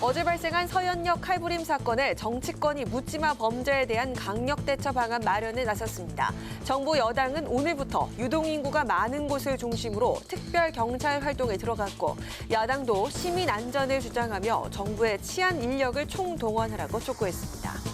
어제 발생한 서현역 칼부림 사건에 정치권이 묻지마 범죄에 대한 강력 대처 방안 마련에 나섰습니다. 정부 여당은 오늘부터 유동인구가 많은 곳을 중심으로 특별 경찰 활동에 들어갔고 야당도 시민 안전을 주장하며 정부의 치안 인력을 총동원하라고 촉구했습니다.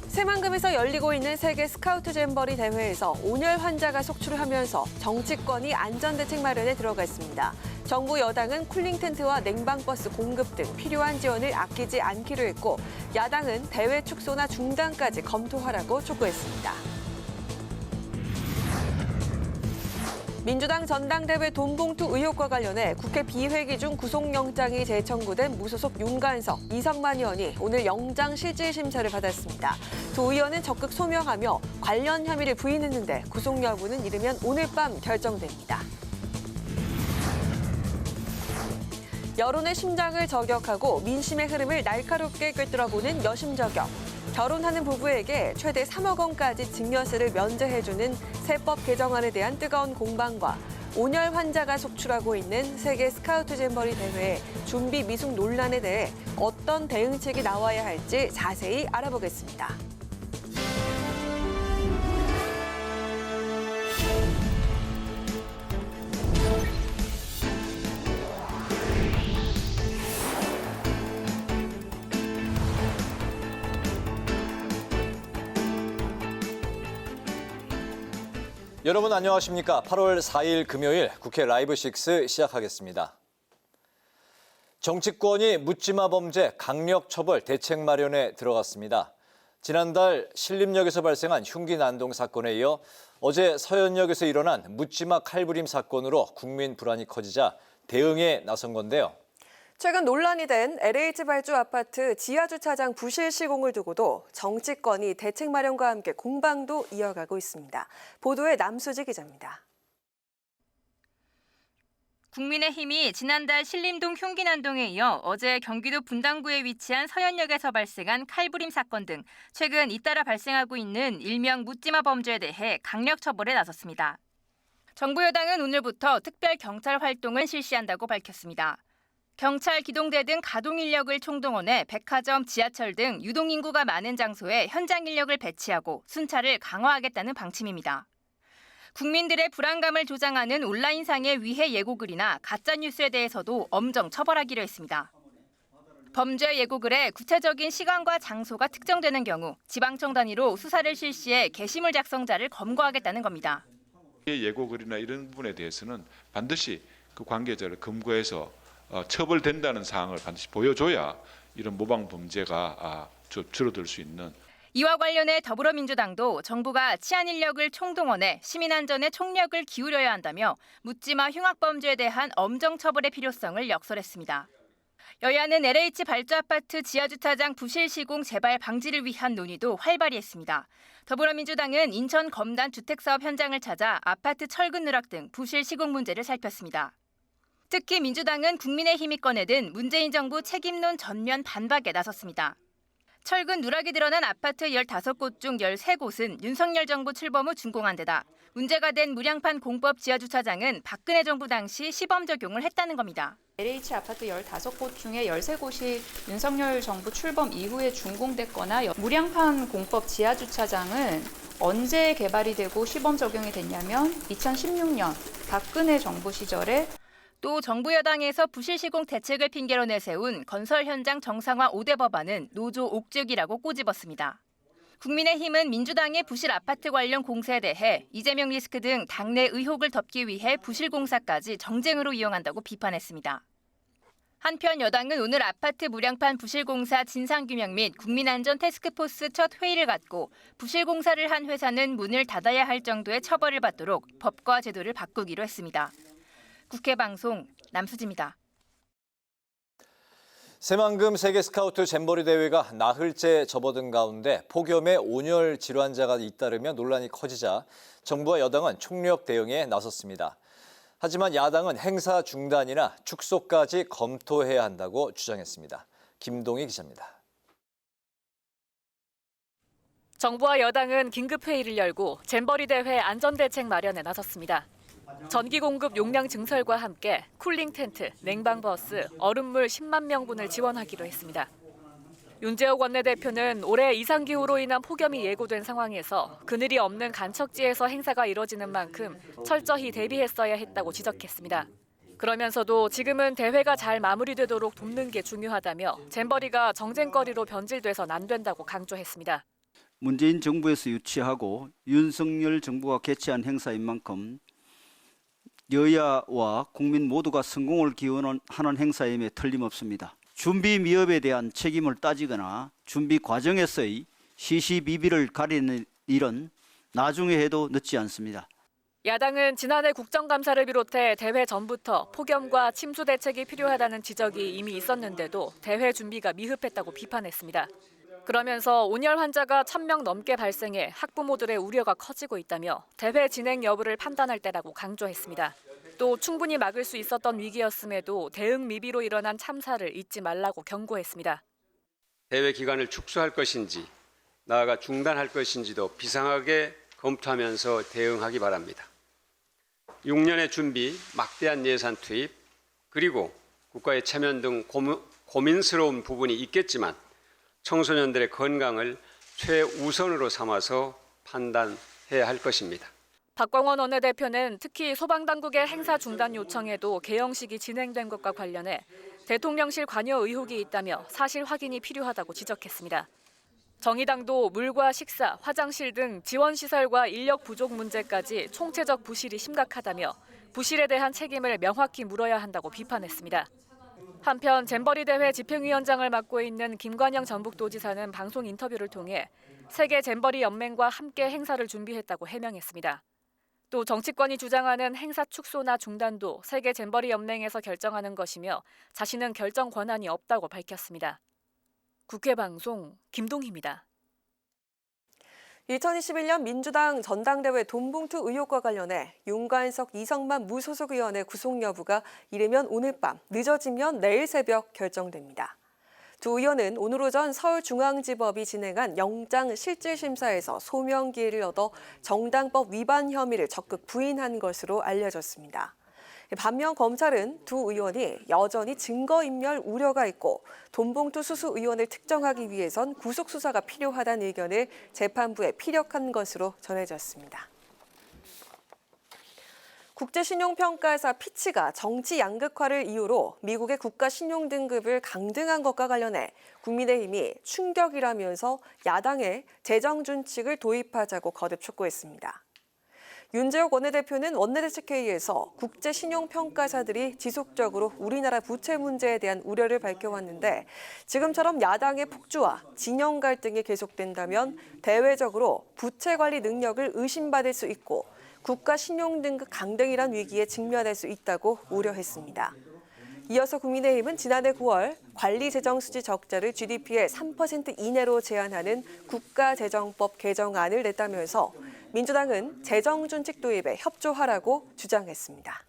새만금에서 열리고 있는 세계 스카우트 잼버리 대회에서 온열 환자가 속출을 하면서 정치권이 안전대책 마련에 들어갔습니다. 정부 여당은 쿨링 텐트와 냉방버스 공급 등 필요한 지원을 아끼지 않기로 했고 야당은 대회 축소나 중단까지 검토하라고 촉구했습니다. 민주당 전당대회 돈봉투 의혹과 관련해 국회 비회기 중 구속영장이 재청구된 무소속 윤관석, 이성만 의원이 오늘 영장 실질 심사를 받았습니다. 두 의원은 적극 소명하며 관련 혐의를 부인했는데 구속 여부는 이르면 오늘 밤 결정됩니다. 여론의 심장을 저격하고 민심의 흐름을 날카롭게 꿰뚫어보는 여심저격. 결혼하는 부부에게 최대 3억 원까지 증여세를 면제해주는 세법 개정안에 대한 뜨거운 공방과 온열 환자가 속출하고 있는 세계 스카우트 잼버리 대회의 준비 미숙 논란에 대해 어떤 대응책이 나와야 할지 자세히 알아보겠습니다. 여러분 안녕하십니까? 8월 4일 금요일 국회 라이브 6 시작하겠습니다. 정치권이 묻지마 범죄 강력 처벌 대책 마련에 들어갔습니다. 지난달 신림역에서 발생한 흉기 난동 사건에 이어 어제 서현역에서 일어난 묻지마 칼부림 사건으로 국민 불안이 커지자 대응에 나선 건데요. 최근 논란이 된 LH 발주 아파트 지하주차장 부실 시공을 두고도 정치권이 대책 마련과 함께 공방도 이어가고 있습니다. 보도에 남수지 기자입니다. 국민의힘이 지난달 신림동 흉기 난동에 이어 어제 경기도 분당구에 위치한 서현역에서 발생한 칼부림 사건 등 최근 잇따라 발생하고 있는 일명 묻지마 범죄에 대해 강력 처벌에 나섰습니다. 정부 여당은 오늘부터 특별 경찰 활동을 실시한다고 밝혔습니다. 경찰, 기동대 등 가동 인력을 총동원해 백화점, 지하철 등 유동인구가 많은 장소에 현장 인력을 배치하고 순찰을 강화하겠다는 방침입니다. 국민들의 불안감을 조장하는 온라인상의 위해 예고글이나 가짜뉴스에 대해서도 엄정 처벌하기로 했습니다. 범죄 예고글에 구체적인 시간과 장소가 특정되는 경우 지방청 단위로 수사를 실시해 게시물 작성자를 검거하겠다는 겁니다. 예고글이나 이런 부분에 대해서는 반드시 그 관계자를 검거해서 처벌된다는 사항을 반드시 보여줘야 이런 모방 범죄가 줄어들 수 있는. 이와 관련해 더불어민주당도 정부가 치안 인력을 총동원해 시민 안전에 총력을 기울여야 한다며 묻지마 흉악범죄에 대한 엄정 처벌의 필요성을 역설했습니다. 여야는 LH 발주 아파트 지하주차장 부실 시공 재발 방지를 위한 논의도 활발히 했습니다. 더불어민주당은 인천 검단 주택사업 현장을 찾아 아파트 철근 누락 등 부실 시공 문제를 살폈습니다. 특히 민주당은 국민의힘이 꺼내든 문재인 정부 책임론 전면 반박에 나섰습니다. 철근 누락이 드러난 아파트 15곳 중 13곳은 윤석열 정부 출범 후 준공한 데다 문제가 된 무량판 공법 지하주차장은 박근혜 정부 당시 시범 적용을 했다는 겁니다. LH 아파트 15곳 중에 13곳이 윤석열 정부 출범 이후에 준공됐거나 무량판 공법 지하주차장은 언제 개발이 되고 시범 적용이 됐냐면 2016년 박근혜 정부 시절에 또 정부 여당에서 부실 시공 대책을 핑계로 내세운 건설 현장 정상화 5대 법안은 노조 옥죄기라고 꼬집었습니다. 국민의힘은 민주당의 부실 아파트 관련 공세에 대해 이재명 리스크 등 당내 의혹을 덮기 위해 부실 공사까지 정쟁으로 이용한다고 비판했습니다. 한편 여당은 오늘 아파트 무량판 부실 공사 진상규명 및 국민안전 태스크포스 첫 회의를 갖고 부실 공사를 한 회사는 문을 닫아야 할 정도의 처벌을 받도록 법과 제도를 바꾸기로 했습니다. 국회 방송 남수지입니다. 새만금 세계 스카우트 잼버리 대회가 나흘째 접어든 가운데 폭염에 온열 질환자가 잇따르며 논란이 커지자 정부와 여당은 총력 대응에 나섰습니다. 하지만 야당은 행사 중단이나 축소까지 검토해야 한다고 주장했습니다. 김동희 기자입니다. 정부와 여당은 긴급회의를 열고 잼버리 대회 안전대책 마련에 나섰습니다. 전기 공급 용량 증설과 함께 쿨링 텐트, 냉방 버스, 얼음물 10만 명분을 지원하기로 했습니다. 윤재옥 원내대표는 올해 이상기후로 인한 폭염이 예고된 상황에서 그늘이 없는 간척지에서 행사가 이뤄지는 만큼 철저히 대비했어야 했다고 지적했습니다. 그러면서도 지금은 대회가 잘 마무리되도록 돕는 게 중요하다며 잼버리가 정쟁거리로 변질돼선 안 된다고 강조했습니다. 문재인 정부에서 유치하고 윤석열 정부가 개최한 행사인 만큼 여야와 국민 모두가 성공을 기원하는 행사임에 틀림없습니다. 준비 미흡에 대한 책임을 따지거나 준비 과정에서의 시시비비를 가리는 일은 나중에 해도 늦지 않습니다. 야당은 지난해 국정감사를 비롯해 대회 전부터 폭염과 침수 대책이 필요하다는 지적이 이미 있었는데도 대회 준비가 미흡했다고 비판했습니다. 그러면서 온열 환자가 1,000명 넘게 발생해 학부모들의 우려가 커지고 있다며 대회 진행 여부를 판단할 때라고 강조했습니다. 또 충분히 막을 수 있었던 위기였음에도 대응 미비로 일어난 참사를 잊지 말라고 경고했습니다. 대회 기간을 축소할 것인지 나아가 중단할 것인지도 비상하게 검토하면서 대응하기 바랍니다. 6년의 준비, 막대한 예산 투입, 그리고 국가의 체면 등 고민스러운 부분이 있겠지만 청소년들의 건강을 최우선으로 삼아서 판단해야 할 것입니다. 박광원 원내대표는 특히 소방당국의 행사 중단 요청에도 개영식이 진행된 것과 관련해 대통령실 관여 의혹이 있다며 사실 확인이 필요하다고 지적했습니다. 정의당도 물과 식사, 화장실 등 지원시설과 인력 부족 문제까지 총체적 부실이 심각하다며 부실에 대한 책임을 명확히 물어야 한다고 비판했습니다. 한편 잼버리 대회 집행위원장을 맡고 있는 김관영 전북도지사는 방송 인터뷰를 통해 세계 잼버리 연맹과 함께 행사를 준비했다고 해명했습니다. 또 정치권이 주장하는 행사 축소나 중단도 세계 잼버리 연맹에서 결정하는 것이며 자신은 결정 권한이 없다고 밝혔습니다. 국회방송 김동희입니다. 2021년 민주당 전당대회 돈봉투 의혹과 관련해 윤관석, 이성만 무소속 의원의 구속 여부가 이르면 오늘 밤, 늦어지면 내일 새벽 결정됩니다. 두 의원은 오늘 오전 서울중앙지법이 진행한 영장실질심사에서 소명 기회를 얻어 정당법 위반 혐의를 적극 부인한 것으로 알려졌습니다. 반면 검찰은 두 의원이 여전히 증거인멸 우려가 있고 돈봉투 수수 의원을 특정하기 위해선 구속수사가 필요하다는 의견을 재판부에 피력한 것으로 전해졌습니다. 국제신용평가사 피치가 정치 양극화를 이유로 미국의 국가신용 등급을 강등한 것과 관련해 국민의힘이 충격이라면서 야당에 재정준칙을 도입하자고 거듭 촉구했습니다. 윤재옥 원내대표는 원내대책회의에서 국제신용평가사들이 지속적으로 우리나라 부채 문제에 대한 우려를 밝혀왔는데 지금처럼 야당의 폭주와 진영 갈등이 계속된다면 대외적으로 부채 관리 능력을 의심받을 수 있고 국가 신용 등급 강등이란 위기에 직면할 수 있다고 우려했습니다. 이어서 국민의힘은 지난해 9월 관리재정수지 적자를 GDP의 3% 이내로 제한하는 국가재정법 개정안을 냈다면서 민주당은 재정준칙 도입에 협조하라고 주장했습니다.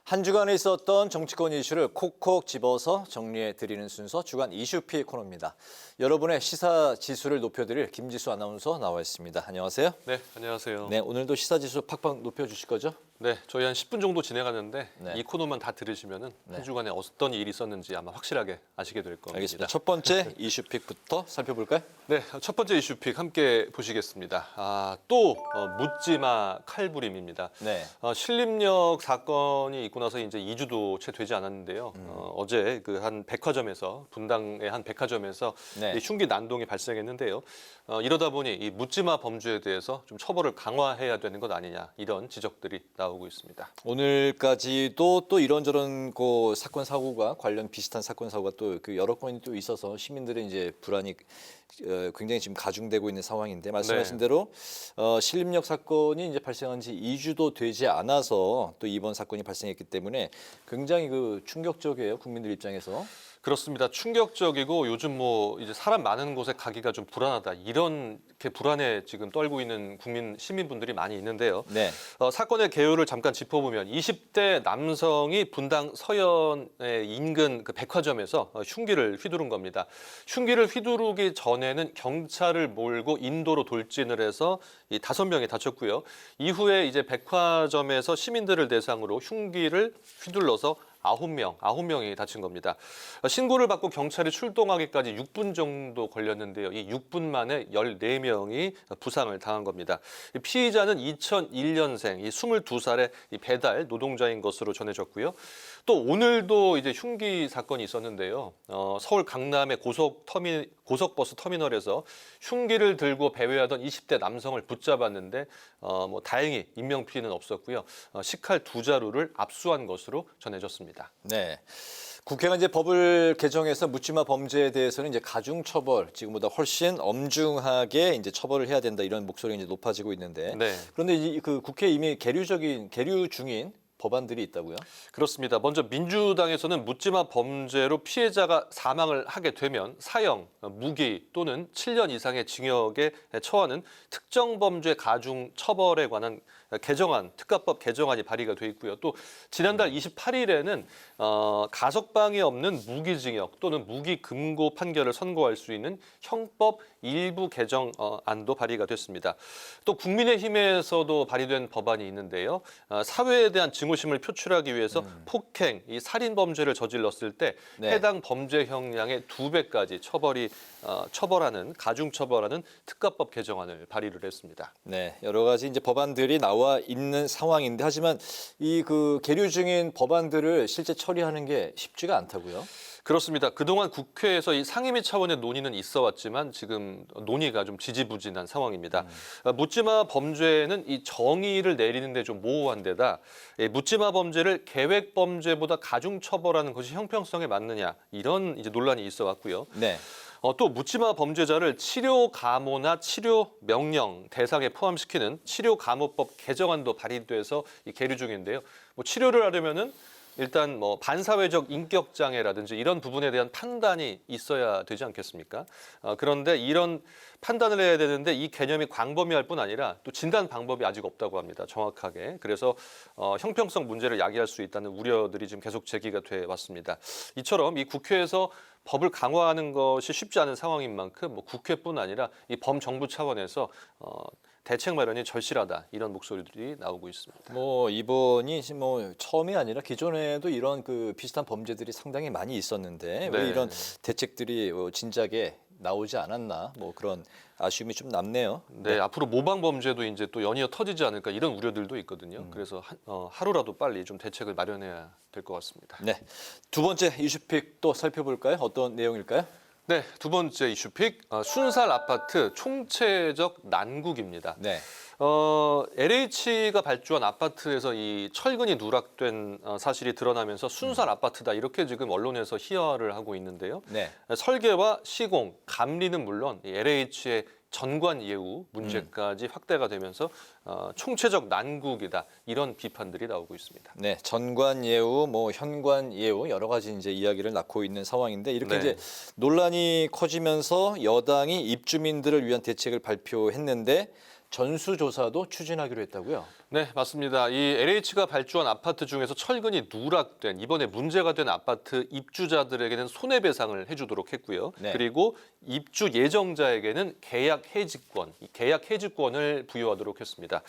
한 주간에 있었던 정치권 이슈를 콕콕 집어서 정리해드리는 순서 주간 이슈픽 코너입니다. 여러분의 시사 지수를 높여드릴 김지수 아나운서 나와 있습니다. 안녕하세요. 네, 안녕하세요. 네, 오늘도 시사 지수 팍팍 높여주실 거죠? 네, 저희 한 10분 정도 진행하는데 네. 이 코너만 다 들으시면은 네. 한 주간에 어떤 일이 있었는지 아마 확실하게 아시게 될 겁니다. 알겠습니다. 첫 번째 이슈픽부터 살펴볼까요? 네, 첫 번째 이슈픽 함께 보시겠습니다. 또 묻지마 칼부림입니다. 네. 신림역 사건이 있고 나서 이제 2주도 채 되지 않았는데요. 어제 그 한 백화점에서 분당의 한 백화점에서 네. 이 흉기 난동이 발생했는데요. 이러다 보니 이 묻지마 범죄에 대해서 좀 처벌을 강화해야 되는 것 아니냐 이런 지적들이 나오고 있습니다. 오늘까지도 또 이런저런 그 사건 사고가 관련 비슷한 사건 사고가 또 그 여러 건이 또 있어서 시민들의 이제 불안이 굉장히 지금 가중되고 있는 상황인데 말씀하신 네. 대로 신림역 사건이 이제 발생한 지 2주도 되지 않아서 또 이번 사건이 발생했기 때문에 굉장히 그 충격적이에요 국민들 입장에서. 그렇습니다. 충격적이고 요즘 뭐 이제 사람 많은 곳에 가기가 좀 불안하다. 이렇게 불안에 지금 떨고 있는 시민분들이 많이 있는데요. 네. 사건의 개요를 잠깐 짚어보면 20대 남성이 분당 서현의 인근 그 백화점에서 흉기를 휘두른 겁니다. 흉기를 휘두르기 전에는 경찰을 몰고 인도로 돌진을 해서 이 5명이 다쳤고요. 이후에 이제 백화점에서 시민들을 대상으로 흉기를 휘둘러서 9명이 다친 겁니다. 신고를 받고 경찰이 출동하기까지 6분 정도 걸렸는데요. 이 6분 만에 14명이 부상을 당한 겁니다. 피의자는 2001년생, 22살의 배달 노동자인 것으로 전해졌고요. 또 오늘도 이제 흉기 사건이 있었는데요. 서울 강남의 고속버스 터미널에서 흉기를 들고 배회하던 20대 남성을 붙잡았는데 뭐 다행히 인명피해는 없었고요. 식칼 2자루를 압수한 것으로 전해졌습니다. 네. 국회가 이제 법을 개정해서 묻지마 범죄에 대해서는 이제 가중 처벌, 지금보다 훨씬 엄중하게 이제 처벌을 해야 된다 이런 목소리가 이제 높아지고 있는데. 네. 그런데 그 국회에 이미 계류 중인 법안들이 있다고요? 그렇습니다. 먼저 민주당에서는 묻지마 범죄로 피해자가 사망을 하게 되면 사형, 무기 또는 7년 이상의 징역에 처하는 특정 범죄 가중 처벌에 관한 특가법 개정안이 발의가 돼 있고요. 또 지난달 28일에는 가석방이 없는 무기징역 또는 무기금고 판결을 선고할 수 있는 형법 일부 개정안도 발의가 됐습니다. 또 국민의힘에서도 발의된 법안이 있는데요. 사회에 대한 증오심을 표출하기 위해서 폭행, 이 살인 범죄를 저질렀을 때 네. 해당 범죄 형량의 2배까지 처벌하는 가중 처벌하는 특가법 개정안을 발의를 했습니다. 네, 여러 가지 이제 법안들이 나와 있는 상황인데 하지만 이 그 계류 중인 법안들을 실제 처리하는 게 쉽지가 않다고요? 그렇습니다. 그동안 국회에서 이 상임위 차원의 논의는 있어 왔지만 지금 논의가 좀 지지부진한 상황입니다. 묻지마 범죄는 이 정의를 내리는 데 좀 모호한 데다 묻지마 범죄를 계획 범죄보다 가중 처벌하는 것이 형평성에 맞느냐 이런 이제 논란이 있어 왔고요. 네. 또 묻지마 범죄자를 치료 감호나 치료 명령 대상에 포함시키는 치료 감호법 개정안도 발의돼서 이 계류 중인데요. 뭐 치료를 하려면은 일단 뭐 반사회적 인격 장애라든지 이런 부분에 대한 판단이 있어야 되지 않겠습니까? 그런데 이런 판단을 해야 되는데 이 개념이 광범위할 뿐 아니라 또 진단 방법이 아직 없다고 합니다. 정확하게. 그래서 형평성 문제를 야기할 수 있다는 우려들이 지금 계속 제기가 돼 왔습니다. 이처럼 이 국회에서 법을 강화하는 것이 쉽지 않은 상황인 만큼 뭐 국회뿐 아니라 이 범정부 차원에서 대책 마련이 절실하다 이런 목소리들이 나오고 있습니다. 뭐 이번이 뭐 처음이 아니라 기존에도 이런 그 비슷한 범죄들이 상당히 많이 있었는데 왜 네. 이런 대책들이 진작에 나오지 않았나 뭐 그런 아쉬움이 좀 남네요. 네, 앞으로 모방 범죄도 이제 또 연이어 터지지 않을까 이런 우려들도 있거든요. 그래서 하루라도 빨리 좀 대책을 마련해야 될 것 같습니다. 네, 두 번째 이슈픽 또 살펴볼까요? 어떤 내용일까요? 네, 두 번째 이슈픽 순살 아파트 총체적 난국입니다. 네. LH가 발주한 아파트에서 이 철근이 누락된 사실이 드러나면서 순살 아파트다 이렇게 지금 언론에서 희화를 하고 있는데요. 네. 설계와 시공, 감리는 물론 이 LH의 전관 예우 문제까지 확대가 되면서 총체적 난국이다 이런 비판들이 나오고 있습니다. 네, 전관 예우, 뭐 현관 예우 여러 가지 이제 이야기를 낳고 있는 상황인데 이렇게 네. 이제 논란이 커지면서 여당이 입주민들을 위한 대책을 발표했는데 전수조사도 추진하기로 했다고요? 네, 맞습니다. 이 LH가 발주한 아파트 중에서 철근이 누락된 이번에 문제가 된 아파트 입주자들에게는 손해배상을 해주도록 했고요. 네. 그리고 입주 예정자에게는 계약 해지권을 부여하도록 했습니다.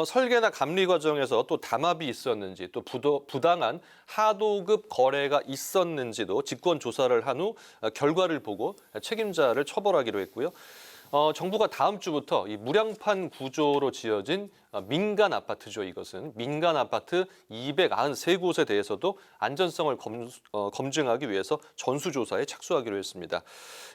설계나 감리 과정에서 또 담합이 있었는지 또 부당한 하도급 거래가 있었는지도 직권 조사를 한 후 결과를 보고 책임자를 처벌하기로 했고요. 정부가 다음 주부터 이 무량판 구조로 지어진 민간 아파트죠. 이것은 민간 아파트 293곳에 대해서도 안전성을 검증하기 위해서 전수조사에 착수하기로 했습니다.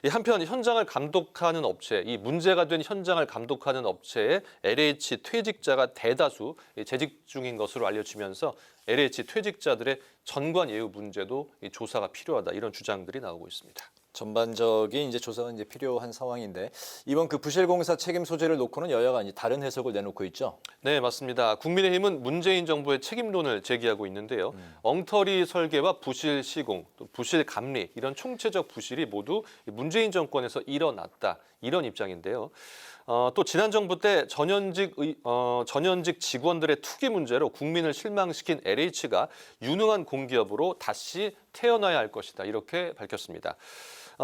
한편 현장을 감독하는 업체, 이 문제가 된 현장을 감독하는 업체에 LH 퇴직자가 대다수 재직 중인 것으로 알려지면서 LH 퇴직자들의 전관 예우 문제도 조사가 필요하다 이런 주장들이 나오고 있습니다. 전반적인 이제 조사가 이제 필요한 상황인데 이번 그 부실공사 책임 소재를 놓고는 여야가 이제 다른 해석을 내놓고 있죠. 네, 맞습니다. 국민의힘은 문재인 정부의 책임론을 제기하고 있는데요. 엉터리 설계와 부실 시공, 또 부실 감리 이런 총체적 부실이 모두 문재인 정권에서 일어났다 이런 입장인데요. 또 지난 정부 때 전현직 직원들의 투기 문제로 국민을 실망시킨 LH가 유능한 공기업으로 다시 태어나야 할 것이다 이렇게 밝혔습니다.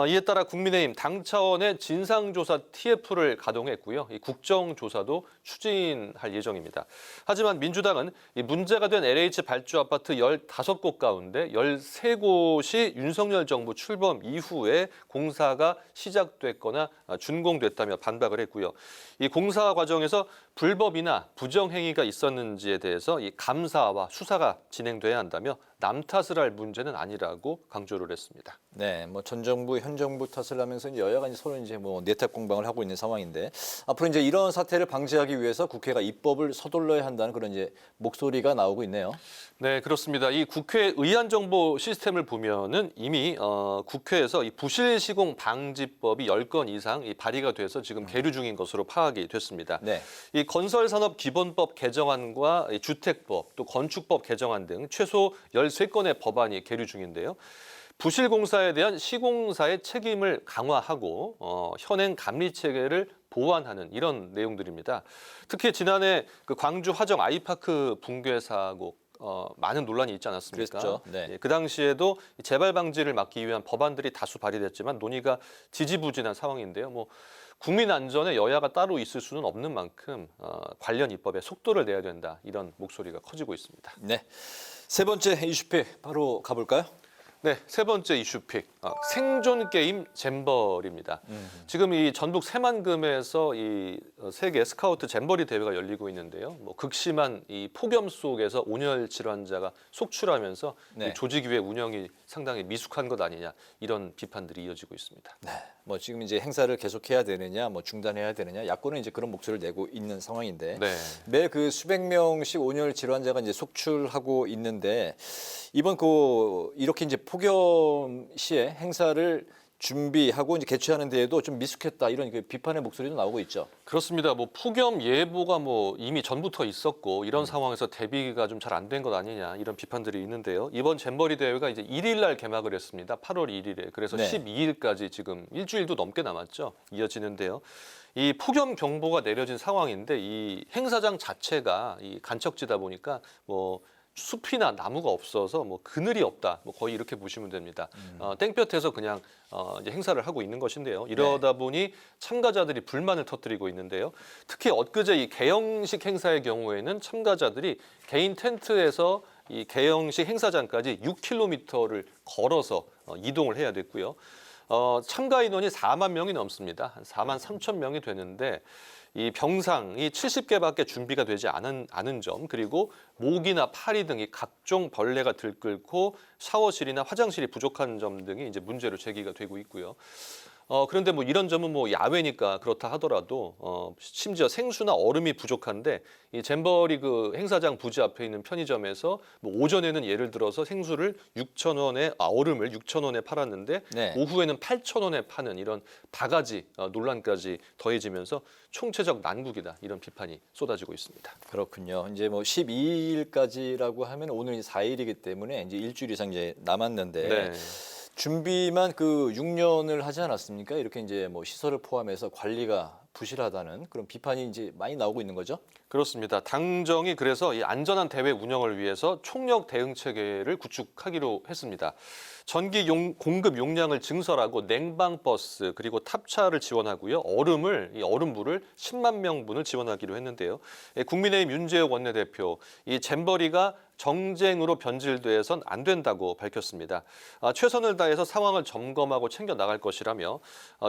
이에 따라 국민의힘 당 차원의 진상조사 TF를 가동했고요. 이 국정조사도 추진할 예정입니다. 하지만 민주당은 이 문제가 된 LH 발주 아파트 15곳 가운데 13곳이 윤석열 정부 출범 이후에 공사가 시작됐거나 준공됐다며 반박을 했고요. 이 공사 과정에서 불법이나 부정행위가 있었는지에 대해서 이 감사와 수사가 진행돼야 한다며 남 탓을 할 문제는 아니라고 강조를 했습니다. 네, 뭐 전 정부, 현 정부 탓을 하면서 이제 여야가 이제 서로 이제 뭐 내탁 공방을 하고 있는 상황인데 앞으로 이제 이런 사태를 방지하기 위해서 국회가 입법을 서둘러야 한다는 그런 이제 목소리가 나오고 있네요. 네, 그렇습니다. 이 국회 의안 정보 시스템을 보면은 이미 국회에서 이 부실 시공 방지법이 10건 이상 발의가 돼서 지금 계류 중인 것으로 파악이 됐습니다. 네. 이 건설산업 기본법 개정안과 이 주택법 또 건축법 개정안 등 최소 13건의 법안이 계류 중인데요. 부실 공사에 대한 시공사의 책임을 강화하고 현행 감리 체계를 보완하는 이런 내용들입니다. 특히 지난해 그 광주 화정 아이파크 붕괴 사고 많은 논란이 있지 않았습니까? 그랬죠. 네. 예, 그 당시에도 재발 방지를 막기 위한 법안들이 다수 발의됐지만 논의가 지지부진한 상황인데요. 뭐 국민 안전에 여야가 따로 있을 수는 없는 만큼 관련 입법에 속도를 내야 된다 이런 목소리가 커지고 있습니다. 네. 세 번째 이슈픽 바로 가볼까요? 네, 세 번째 이슈픽 생존 게임 잼버리입니다. 지금 이 전북 새만금에서 이 세계 스카우트 잼버리 대회가 열리고 있는데요. 뭐 극심한 이 폭염 속에서 온열 질환자가 속출하면서 네. 이 조직위의 운영이 상당히 미숙한 것 아니냐 이런 비판들이 이어지고 있습니다. 네. 뭐 지금 이제 행사를 계속해야 되느냐, 뭐 중단해야 되느냐, 야권은 이제 그런 목소리를 내고 있는 상황인데 네. 매 그 수백 명씩 온열 질환자가 이제 속출하고 있는데 이번 그 이렇게 이제 폭염 시에 행사를 준비하고 이제 개최하는 데에도 좀 미숙했다 이런 그 비판의 목소리도 나오고 있죠. 그렇습니다. 뭐 폭염 예보가 뭐 이미 전부터 있었고 이런 상황에서 대비가 좀 잘 안 된 것 아니냐 이런 비판들이 있는데요. 이번 잼버리 대회가 이제 1일 날 개막을 했습니다. 8월 1일에. 그래서 네. 12일까지 지금 일주일도 넘게 남았죠. 이어지는데요. 이 폭염 경보가 내려진 상황인데 이 행사장 자체가 이 간척지다 보니까 뭐 숲이나 나무가 없어서 뭐 그늘이 없다, 뭐 거의 이렇게 보시면 됩니다. 땡볕에서 그냥 이제 행사를 하고 있는 것인데요. 이러다 보니 참가자들이 불만을 터뜨리고 있는데요. 특히 엊그제 이 개영식 행사의 경우에는 참가자들이 개인 텐트에서 이 개영식 행사장까지 6km를 걸어서 이동을 해야 됐고요. 참가 인원이 4만 명이 넘습니다. 한 4만 3천 명이 되는데 이 병상이 70개밖에 준비가 되지 않은 점 그리고 모기나 파리 등 이 각종 벌레가 들끓고 샤워실이나 화장실이 부족한 점 등이 이제 문제로 제기가 되고 있고요. 그런데 뭐 이런 점은 뭐 야외니까 그렇다 하더라도 심지어 생수나 얼음이 부족한데 이 잼버리 그 행사장 부지 앞에 있는 편의점에서 뭐 오전에는 예를 들어서 생수를 6,000원에 얼음을 6,000원에 팔았는데 네. 오후에는 8,000원에 파는 이런 바가지 논란까지 더해지면서 총체적 난국이다 이런 비판이 쏟아지고 있습니다. 그렇군요. 이제 뭐 12일까지라고 하면 오늘 이제 4일이기 때문에 이제 일주일 이상 이제 남았는데 네. 준비만 그 6년을 하지 않았습니까? 이렇게 이제 뭐 시설을 포함해서 관리가 부실하다는 그런 비판이 이제 많이 나오고 있는 거죠. 그렇습니다. 당정이 그래서 이 안전한 대회 운영을 위해서 총력 대응 체계를 구축하기로 했습니다. 전기 공급 용량을 증설하고 냉방버스 그리고 탑차를 지원하고요. 이 얼음물을 10만 명분을 지원하기로 했는데요. 국민의힘 윤재욱 원내대표 이 잼버리가 정쟁으로 변질돼선 안 된다고 밝혔습니다. 최선을 다해서 상황을 점검하고 챙겨 나갈 것이라며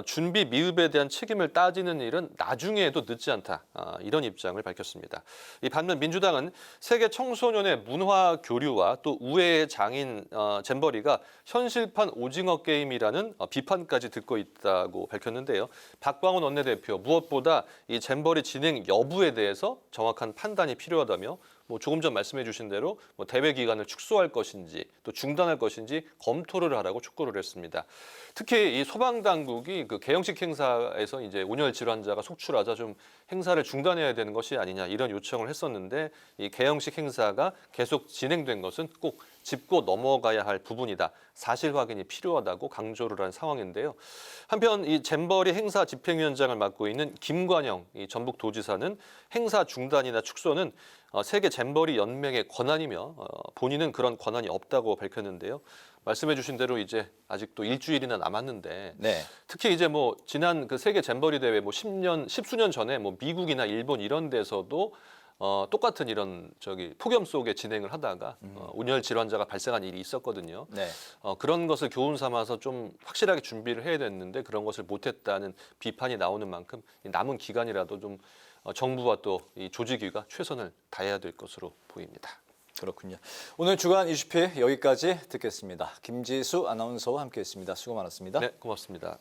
준비 미흡에 대한 책임을 따지는 일은 나중에 해도 늦지 않다 이런 입장을 밝혔습니다. 이 반면 민주당은 세계 청소년의 문화 교류와 또 우애의 장인 잼버리가 현실판 오징어 게임이라는 비판까지 듣고 있다고 밝혔는데요. 박광훈 원내대표 무엇보다 이 잼버리 진행 여부에 대해서 정확한 판단이 필요하다며 뭐 조금 전 말씀해 주신 대로 뭐 대회 기간을 축소할 것인지 또 중단할 것인지 검토를 하라고 촉구를 했습니다. 특히 이 소방당국이 그 개영식 행사에서 이제 온열 질환자가 속출하자 좀 행사를 중단해야 되는 것이 아니냐 이런 요청을 했었는데 이 개영식 행사가 계속 진행된 것은 꼭 짚고 넘어가야 할 부분이다. 사실 확인이 필요하다고 강조를 한 상황인데요. 한편 이 잼버리 행사 집행위원장을 맡고 있는 김관영 이 전북도지사는 행사 중단이나 축소는 세계 잼버리 연맹의 권한이며 본인은 그런 권한이 없다고 밝혔는데요. 말씀해 주신 대로 이제 아직도 일주일이나 남았는데 네. 특히 이제 뭐 지난 그 세계 잼버리 대회 뭐 10수년 전에 뭐 미국이나 일본 이런 데서도 똑같은 이런 폭염 속에 진행을 하다가 온열 질환자가 발생한 일이 있었거든요. 네. 그런 것을 교훈 삼아서 좀 확실하게 준비를 해야 됐는데 그런 것을 못했다는 비판이 나오는 만큼 남은 기간이라도 좀 정부와 또 이 조직위가 최선을 다해야 될 것으로 보입니다. 그렇군요. 오늘 주간 이슈피 여기까지 듣겠습니다. 김지수 아나운서와 함께했습니다. 수고 많았습니다. 네, 고맙습니다.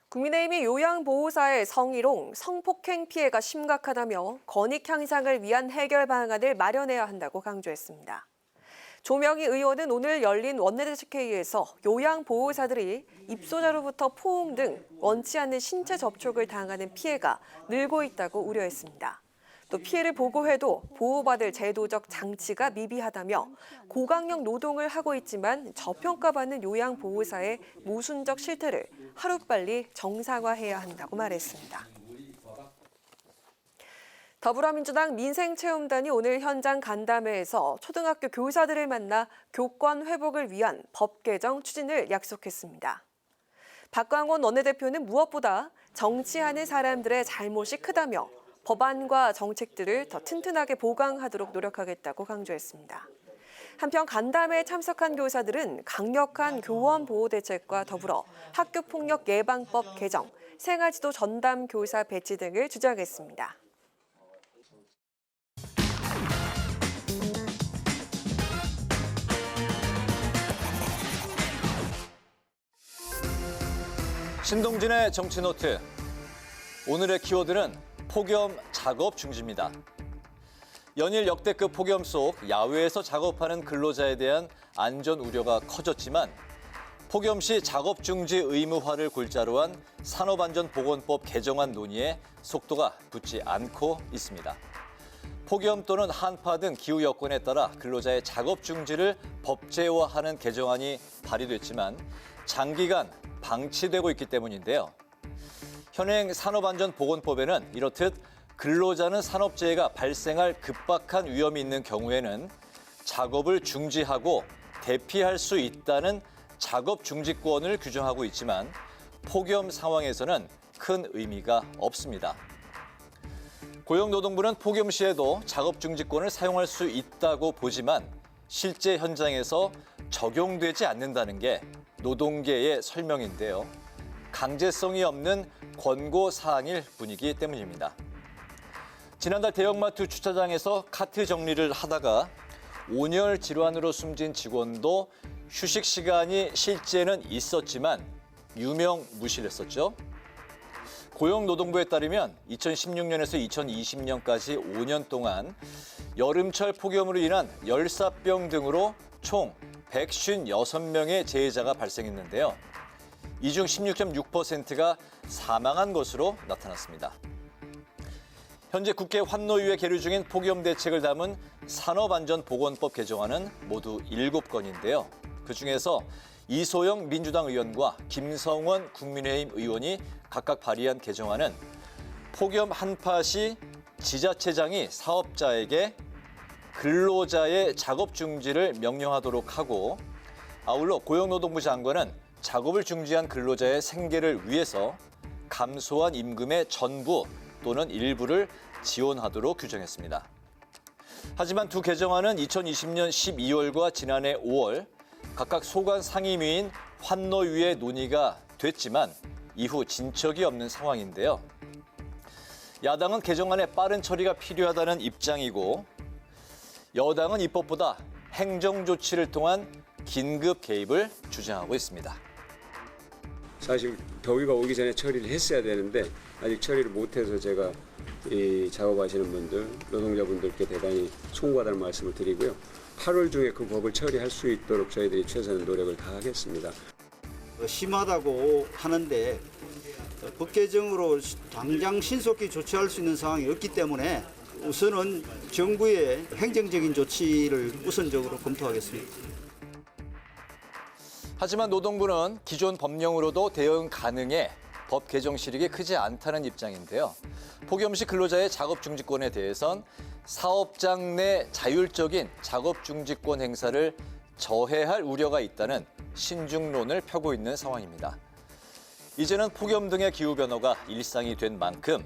국민의힘이 요양보호사의 성희롱, 성폭행 피해가 심각하다며 권익 향상을 위한 해결 방안을 마련해야 한다고 강조했습니다. 조명희 의원은 오늘 열린 원내대책회의에서 요양보호사들이 입소자로부터 포옹 등 원치 않는 신체 접촉을 당하는 피해가 늘고 있다고 우려했습니다. 또 피해를 보고해도 보호받을 제도적 장치가 미비하다며 고강력 노동을 하고 있지만 저평가받는 요양보호사의 모순적 실태를 하루빨리 정상화해야 한다고 말했습니다. 더불어민주당 민생체험단이 오늘 현장 간담회에서 초등학교 교사들을 만나 교권 회복을 위한 법 개정 추진을 약속했습니다. 박광원 원내대표는 무엇보다 정치하는 사람들의 잘못이 크다며 법안과 정책들을 더 튼튼하게 보강하도록 노력하겠다고 강조했습니다. 한편 간담회에 참석한 교사들은 강력한 교원 보호 대책과 더불어 학교폭력 예방법 개정, 생활지도 전담 교사 배치 등을 주장했습니다. 신동진의 정치노트. 오늘의 키워드는 폭염 작업 중지입니다. 연일 역대급 폭염 속 야외에서 작업하는 근로자에 대한 안전 우려가 커졌지만 폭염 시 작업 중지 의무화를 골자로 한 산업안전보건법 개정안 논의에 속도가 붙지 않고 있습니다. 폭염 또는 한파 등 기후 여건에 따라 근로자의 작업 중지를 법제화하는 개정안이 발의됐지만 장기간 방치되고 있기 때문인데요. 현행 산업안전보건법에는 이렇듯 근로자는 산업재해가 발생할 급박한 위험이 있는 경우에는 작업을 중지하고 대피할 수 있다는 작업 중지권을 규정하고 있지만 폭염 상황에서는 큰 의미가 없습니다. 고용노동부는 폭염 시에도 작업 중지권을 사용할 수 있다고 보지만 실제 현장에서 적용되지 않는다는 게 노동계의 설명인데요. 강제성이 없는 권고 사항일 뿐이기 때문입니다. 지난달 대형마트 주차장에서 카트 정리를 하다가 온열 질환으로 숨진 직원도 휴식 시간이 실제는 있었지만 유명무실했었죠. 고용노동부에 따르면 2016년에서 2020년까지 5년 동안 여름철 폭염으로 인한 열사병 등으로 총 156명의 재해자가 발생했는데요. 이 중 16.6%가 사망한 것으로 나타났습니다. 현재 국회 환노위에 계류 중인 폭염 대책을 담은 산업안전보건법 개정안은 모두 7건인데요. 그중에서 이소영 민주당 의원과 김성원 국민의힘 의원이 각각 발의한 개정안은 폭염 한파 시 지자체장이 사업자에게 근로자의 작업 중지를 명령하도록 하고 아울러 고용노동부 장관은 작업을 중지한 근로자의 생계를 위해서 감소한 임금의 전부 또는 일부를 지원하도록 규정했습니다. 하지만 두 개정안은 2020년 12월과 지난해 5월 각각 소관 상임위인 환노위에 논의가 됐지만 이후 진척이 없는 상황인데요. 야당은 개정안의 빠른 처리가 필요하다는 입장이고 여당은 입법보다 행정 조치를 통한 긴급 개입을 주장하고 있습니다. 사실 더위가 오기 전에 처리를 했어야 되는데 아직 처리를 못해서 제가 이 작업하시는 분들, 노동자분들께 대단히 송구하다는 말씀을 드리고요. 8월 중에 그 법을 처리할 수 있도록 저희들이 최선의 노력을 다하겠습니다. 심하다고 하는데 법 개정으로 당장 신속히 조치할 수 있는 상황이 없기 때문에 우선은 정부의 행정적인 조치를 우선적으로 검토하겠습니다. 하지만 노동부는 기존 법령으로도 대응 가능해 법 개정 실익이 크지 않다는 입장인데요. 폭염 시 근로자의 작업 중지권에 대해선 사업장 내 자율적인 작업 중지권 행사를 저해할 우려가 있다는 신중론을 펴고 있는 상황입니다. 이제는 폭염 등의 기후변화가 일상이 된 만큼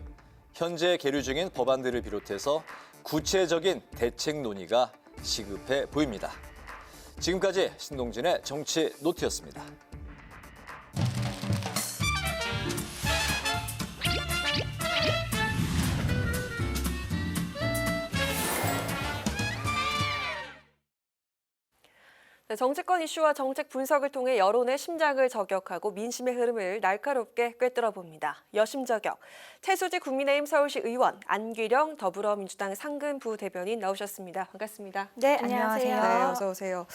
현재 계류 중인 법안들을 비롯해서 구체적인 대책 논의가 시급해 보입니다. 지금까지 신동진의 정치 노트였습니다. 네, 정치권 이슈와 정책 분석을 통해 여론의 심장을 저격하고 민심의 흐름을 날카롭게 꿰뚫어봅니다. 여심저격. 최수지 국민의힘 서울시 의원, 안규령 더불어민주당 상근 부대변인 나오셨습니다. 반갑습니다. 네, 안녕하세요. 네, 어서 오세요.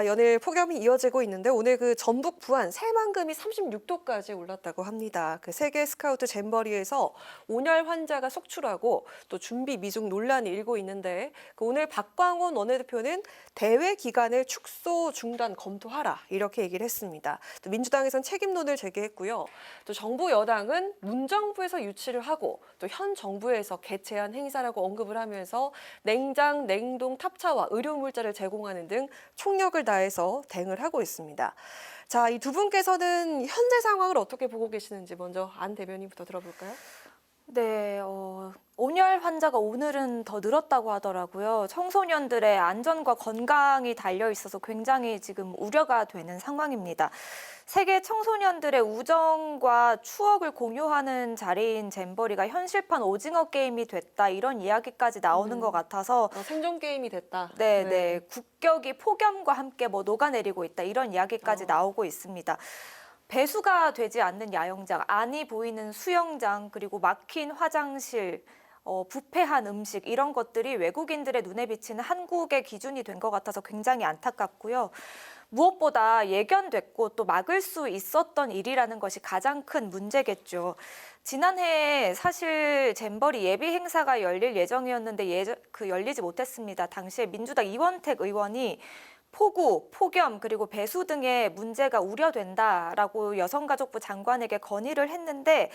연일 폭염이 이어지고 있는데 오늘 그 전북 부안 새만금이 36도까지 올랐다고 합니다. 그 세계 스카우트 잼버리에서 온열 환자가 속출하고 또 준비 미중 논란이 일고 있는데 오늘 박광원 원내대표는 대회 기간을 축소 중단 검토하라 이렇게 얘기를 했습니다. 또 민주당에선 책임론을 제기했고요. 또 정부 여당은 문정부에서 유치를 하고 또 현 정부에서 개최한 행사라고 언급을 하면서 냉장, 냉동, 탑차와 의료물자를 제공하는 등 총력을 다해서 대응을 하고 있습니다. 자, 이 두 분께서는 현재 상황을 어떻게 보고 계시는지 먼저 안 대변인부터 들어볼까요? 네, 온열 환자가 오늘은 더 늘었다고 하더라고요. 청소년들의 안전과 건강이 달려 있어서 굉장히 지금 우려가 되는 상황입니다. 세계 청소년들의 우정과 추억을 공유하는 자리인 잼버리가 현실판 오징어 게임이 됐다 이런 이야기까지 나오는 것 같아서 생존 게임이 됐다. 네, 국격이 폭염과 함께 녹아내리고 있다 이런 이야기까지 나오고 있습니다. 배수가 되지 않는 야영장, 안이 보이는 수영장, 그리고 막힌 화장실, 부패한 음식 이런 것들이 외국인들의 눈에 비치는 한국의 기준이 된 것 같아서 굉장히 안타깝고요. 무엇보다 예견됐고 또 막을 수 있었던 일이라는 것이 가장 큰 문제겠죠. 지난해 사실 잼버리 예비 행사가 열릴 예정이었는데 열리지 못했습니다. 당시에 민주당 이원택 의원이 폭우, 폭염, 그리고 배수 등의 문제가 우려된다라고 여성가족부 장관에게 건의를 했는데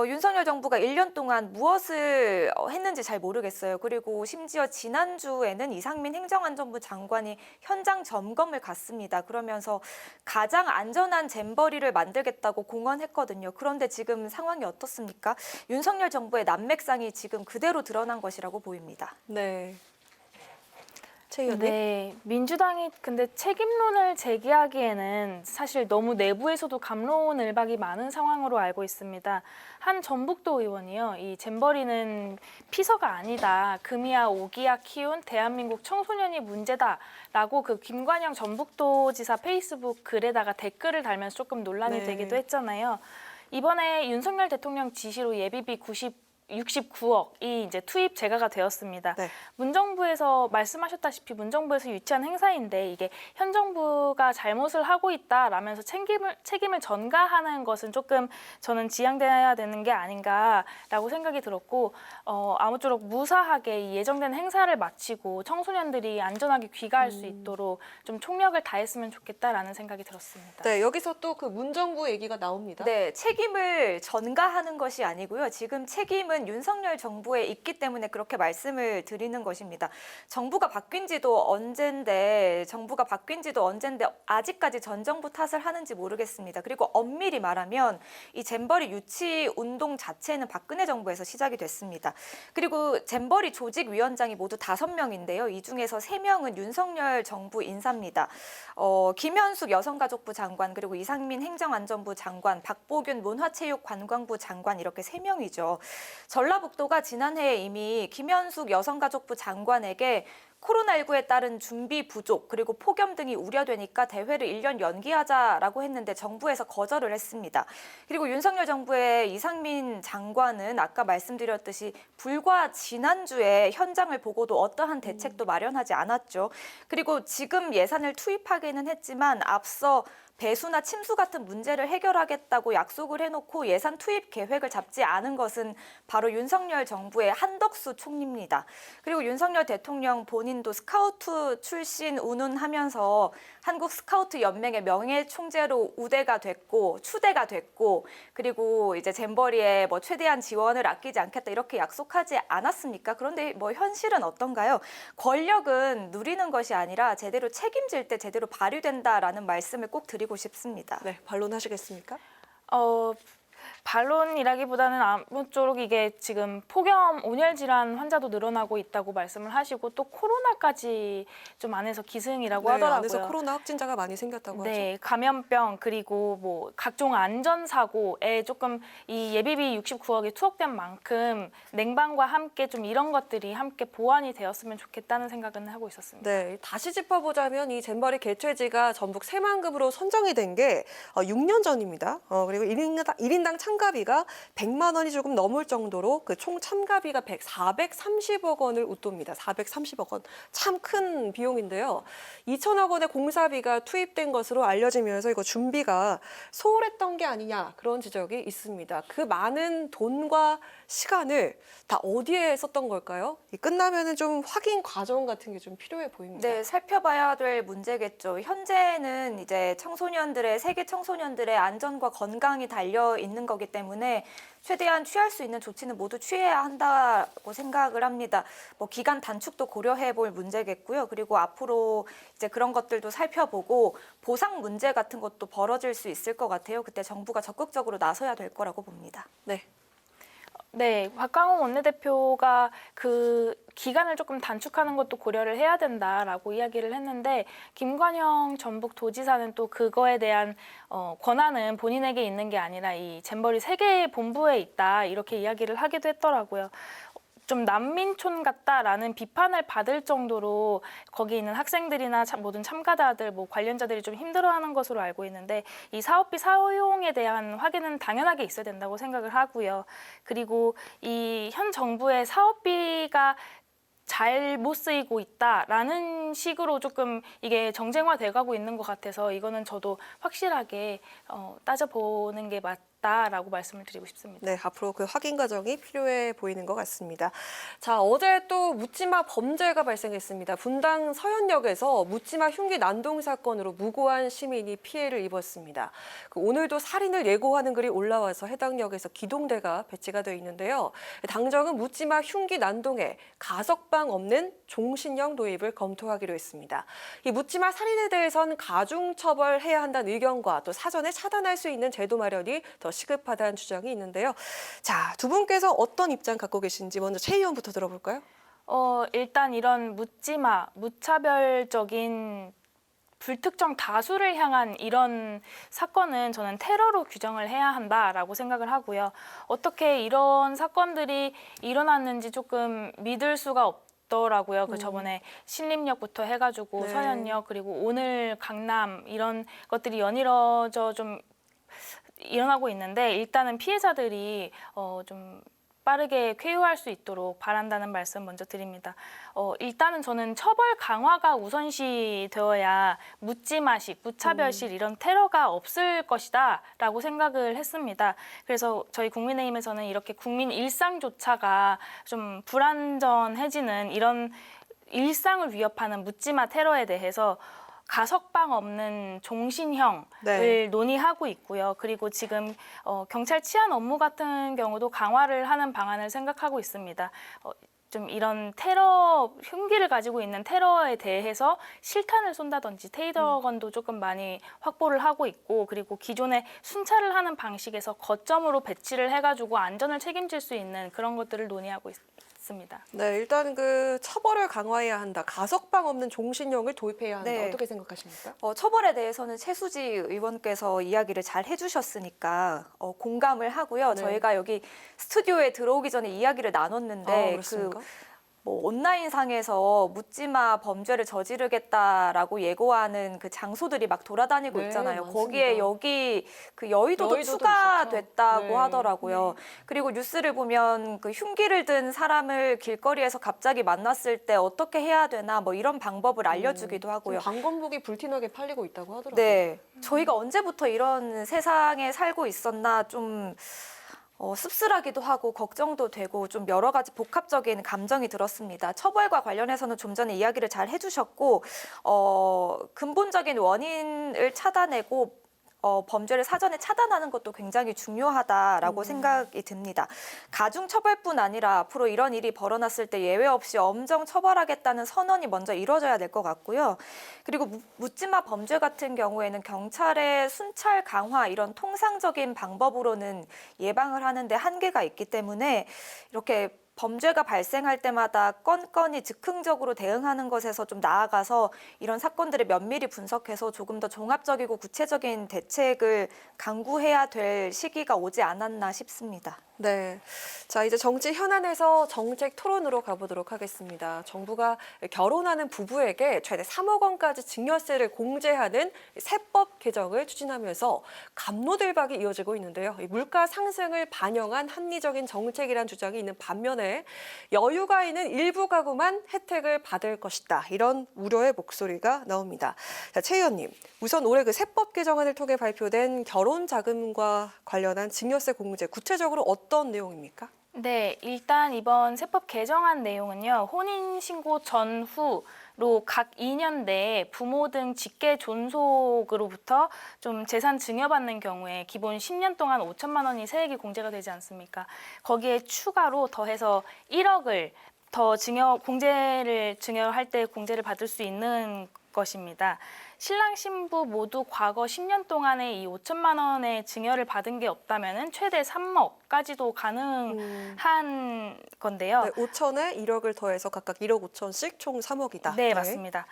윤석열 정부가 1년 동안 무엇을 했는지 잘 모르겠어요. 그리고 심지어 지난주에는 이상민 행정안전부 장관이 현장 점검을 갔습니다. 그러면서 가장 안전한 잼버리를 만들겠다고 공언했거든요. 그런데 지금 상황이 어떻습니까? 윤석열 정부의 난맥상이 지금 그대로 드러난 것이라고 보입니다. 네. 네, 민주당이 근데 책임론을 제기하기에는 사실 너무 내부에서도 갑론을박이 많은 상황으로 알고 있습니다. 한 전북도 의원이요, 이 잼버리는 피서가 아니다, 금이야 오기야 키운 대한민국 청소년이 문제다라고 그 김관영 전북도지사 페이스북 글에다가 댓글을 달면서 조금 논란이 되기도 했잖아요. 이번에 윤석열 대통령 지시로 예비비 69억이 이제 투입 재가가 되었습니다. 네. 문정부에서 말씀하셨다시피 문정부에서 유치한 행사인데 이게 현 정부가 잘못을 하고 있다라면서 책임을 전가하는 것은 조금 저는 지양돼야 되는 게 아닌가라고 생각이 들었고 아무쪼록 무사하게 예정된 행사를 마치고 청소년들이 안전하게 귀가할 수 있도록 좀 총력을 다했으면 좋겠다라는 생각이 들었습니다. 네, 여기서 또 그 문정부 얘기가 나옵니다. 네, 책임을 전가하는 것이 아니고요. 지금 책임은 윤석열 정부에 있기 때문에 그렇게 말씀을 드리는 것입니다. 정부가 바뀐 지도 언젠데 아직까지 전 정부 탓을 하는지 모르겠습니다. 그리고 엄밀히 말하면 이 잼버리 유치 운동 자체는 박근혜 정부에서 시작이 됐습니다. 그리고 잼버리 조직위원장이 모두 5명인데요. 이 중에서 3명은 윤석열 정부 인사입니다. 김현숙 여성가족부 장관, 그리고 이상민 행정안전부 장관, 박보균 문화체육관광부 장관 이렇게 3명이죠. 전라북도가 지난해에 이미 김현숙 여성가족부 장관에게 코로나19에 따른 준비 부족 그리고 폭염 등이 우려되니까 대회를 1년 연기하자라고 했는데 정부에서 거절을 했습니다. 그리고 윤석열 정부의 이상민 장관은 아까 말씀드렸듯이 불과 지난주에 현장을 보고도 어떠한 대책도 마련하지 않았죠. 그리고 지금 예산을 투입하기는 했지만 앞서 배수나 침수 같은 문제를 해결하겠다고 약속을 해놓고 예산 투입 계획을 잡지 않은 것은 바로 윤석열 정부의 한덕수 총리입니다. 그리고 윤석열 대통령 본인도 스카우트 출신 운운하면서 한국 스카우트 연맹의 명예 총재로 추대가 됐고 그리고 이제 잼버리에 뭐 최대한 지원을 아끼지 않겠다 이렇게 약속하지 않았습니까? 그런데 뭐 현실은 어떤가요? 권력은 누리는 것이 아니라 제대로 책임질 때 제대로 발휘된다라는 말씀을 꼭 드리고 싶습니다. 네, 반론하시겠습니까? 반론이라기보다는 아무쪼록 이게 지금 폭염 온열 질환 환자도 늘어나고 있다고 말씀을 하시고 또 코로나까지 좀 안에서 기승이라고 하더라고요. 안에서 코로나 확진자가 많이 생겼다고 하죠. 네, 감염병 그리고 뭐 각종 안전사고에 조금 이 예비비 69억이 투입된 만큼 냉방과 함께 좀 이런 것들이 함께 보완이 되었으면 좋겠다는 생각은 하고 있었습니다. 네, 다시 짚어보자면 이 잼버리 개최지가 전북 새만금으로 선정이 된 게 6년 전입니다. 그리고 1인당 참가비가 100만 원이 조금 넘을 정도로 그 총 참가비가 430억 원을 웃돕니다. 430억 원. 참 큰 비용인데요. 2천억 원의 공사비가 투입된 것으로 알려지면서 이거 준비가 소홀했던 게 아니냐 그런 지적이 있습니다. 그 많은 돈과 시간을 다 어디에 썼던 걸까요? 끝나면은 좀 확인 과정 같은 게 좀 필요해 보입니다. 네, 살펴봐야 될 문제겠죠. 현재는 이제 세계 청소년들의 안전과 건강이 달려 있는 거기 때문에 최대한 취할 수 있는 조치는 모두 취해야 한다고 생각을 합니다. 뭐 기간 단축도 고려해 볼 문제겠고요. 그리고 앞으로 이제 그런 것들도 살펴보고 보상 문제 같은 것도 벌어질 수 있을 것 같아요. 그때 정부가 적극적으로 나서야 될 거라고 봅니다. 네, 박광호 원내대표가 그 기간을 조금 단축하는 것도 고려를 해야 된다라고 이야기를 했는데 김관영 전북 도지사는 또 그거에 대한 권한은 본인에게 있는 게 아니라 이 잼버리 세계 본부에 있다 이렇게 이야기를 하기도 했더라고요. 좀 난민촌 같다라는 비판을 받을 정도로 거기 있는 학생들이나 모든 참가자들, 뭐 관련자들이 좀 힘들어하는 것으로 알고 있는데 이 사업비 사용에 대한 확인은 당연하게 있어야 된다고 생각을 하고요. 그리고 이 현 정부의 사업비가 잘 못 쓰이고 있다라는 식으로 조금 이게 정쟁화돼 가고 있는 것 같아서 이거는 저도 확실하게 따져보는 게 맞다라고 말씀을 드리고 싶습니다. 네, 앞으로 그 확인 과정이 필요해 보이는 것 같습니다. 자, 어제 또 묻지마 범죄가 발생했습니다. 분당 서현역에서 묻지마 흉기 난동 사건으로 무고한 시민이 피해를 입었습니다. 오늘도 살인을 예고하는 글이 올라와서 해당 역에서 기동대가 배치가 되어 있는데요. 당정은 묻지마 흉기 난동에 가석방 없는 종신형 도입을 검토하기로 했습니다. 이 묻지마 살인에 대해선 가중처벌해야 한다는 의견과 또 사전에 차단할 수 있는 제도 마련이 더 시급하다는 주장이 있는데요. 자, 두 분께서 어떤 입장 갖고 계신지 먼저 최 의원부터 들어볼까요? 일단 이런 묻지마, 무차별적인 불특정 다수를 향한 이런 사건은 저는 테러로 규정을 해야 한다라고 생각을 하고요. 어떻게 이런 사건들이 일어났는지 조금 믿을 수가 없더라고요. 그 저번에 신림역부터 해가지고 네. 서현역 그리고 오늘 강남 이런 것들이 연이어져 좀 일어나고 있는데 일단은 피해자들이 좀 빠르게 쾌유할 수 있도록 바란다는 말씀 먼저 드립니다. 일단은 저는 처벌 강화가 우선시 되어야 묻지마식, 무차별식 이런 테러가 없을 것이다 라고 생각을 했습니다. 그래서 저희 국민의힘에서는 이렇게 국민 일상조차가 좀 불안전해지는 이런 일상을 위협하는 묻지마 테러에 대해서 가석방 없는 종신형을 논의하고 있고요. 그리고 지금 경찰 치안 업무 같은 경우도 강화를 하는 방안을 생각하고 있습니다. 좀 이런 테러, 흉기를 가지고 있는 테러에 대해서 실탄을 쏜다든지 테이저건도 조금 많이 확보를 하고 있고 그리고 기존에 순찰을 하는 방식에서 거점으로 배치를 해가지고 안전을 책임질 수 있는 그런 것들을 논의하고 있습니다. 네, 일단 그 처벌을 강화해야 한다. 가석방 없는 종신형을 도입해야 한다. 네. 어떻게 생각하십니까? 처벌에 대해서는 최수지 의원께서 이야기를 잘 해주셨으니까 공감을 하고요. 네. 저희가 여기 스튜디오에 들어오기 전에 이야기를 나눴는데 그렇습니까? 뭐 온라인상에서 묻지마 범죄를 저지르겠다라고 예고하는 그 장소들이 막 돌아다니고 네, 있잖아요. 많습니다. 거기에 여기 그 여의도도 여의도도 추가됐다고 있었죠. 네. 하더라고요. 그리고 뉴스를 보면 그 흉기를 든 사람을 길거리에서 갑자기 만났을 때 어떻게 해야 되나 뭐 이런 방법을 알려주기도 하고요. 방검복이 불티나게 팔리고 있다고 하더라고요. 네, 저희가 언제부터 이런 세상에 살고 있었나 좀 씁쓸하기도 하고 걱정도 되고 좀 여러 가지 복합적인 감정이 들었습니다. 처벌과 관련해서는 좀 전에 이야기를 잘 해주셨고 근본적인 원인을 찾아내고 범죄를 사전에 차단하는 것도 굉장히 중요하다라고 생각이 듭니다. 가중처벌뿐 아니라 앞으로 이런 일이 벌어났을 때 예외 없이 엄정 처벌하겠다는 선언이 먼저 이루어져야 될 것 같고요. 그리고 묻지마 범죄 같은 경우에는 경찰의 순찰 강화 이런 통상적인 방법으로는 예방을 하는데 한계가 있기 때문에 이렇게 범죄가 발생할 때마다 건건이 즉흥적으로 대응하는 것에서 좀 나아가서 이런 사건들을 면밀히 분석해서 조금 더 종합적이고 구체적인 대책을 강구해야 될 시기가 오지 않았나 싶습니다. 네. 자, 이제 정치 현안에서 정책 토론으로 가보도록 하겠습니다. 정부가 결혼하는 부부에게 최대 3억 원까지 증여세를 공제하는 세법 개정을 추진하면서 갑로들박이 이어지고 있는데요. 이 물가 상승을 반영한 합리적인 정책이란 주장이 있는 반면에 여유가 있는 일부 가구만 혜택을 받을 것이다. 이런 우려의 목소리가 나옵니다. 자, 최 의원님, 우선 올해 그 세법 개정안을 통해 발표된 결혼 자금과 관련한 증여세 공제 구체적으로 어떤 내용입니까? 네, 일단 이번 세법 개정안 내용은요. 혼인신고 전후로 각 2년 내에 부모 등 직계 존속으로부터 좀 재산 증여받는 경우에 기본 10년 동안 5천만 원이 세액이 공제가 되지 않습니까? 거기에 추가로 더해서 1억을 더 공제를 증여할 때 공제를 받을 수 있는 것입니다. 신랑 신부 모두 과거 10년 동안에 이 5천만 원의 증여를 받은 게 없다면은 최대 3억까지도 가능한 건데요. 네, 5천에 1억을 더해서 각각 1억 5천씩 총 3억이다. 네, 맞습니다.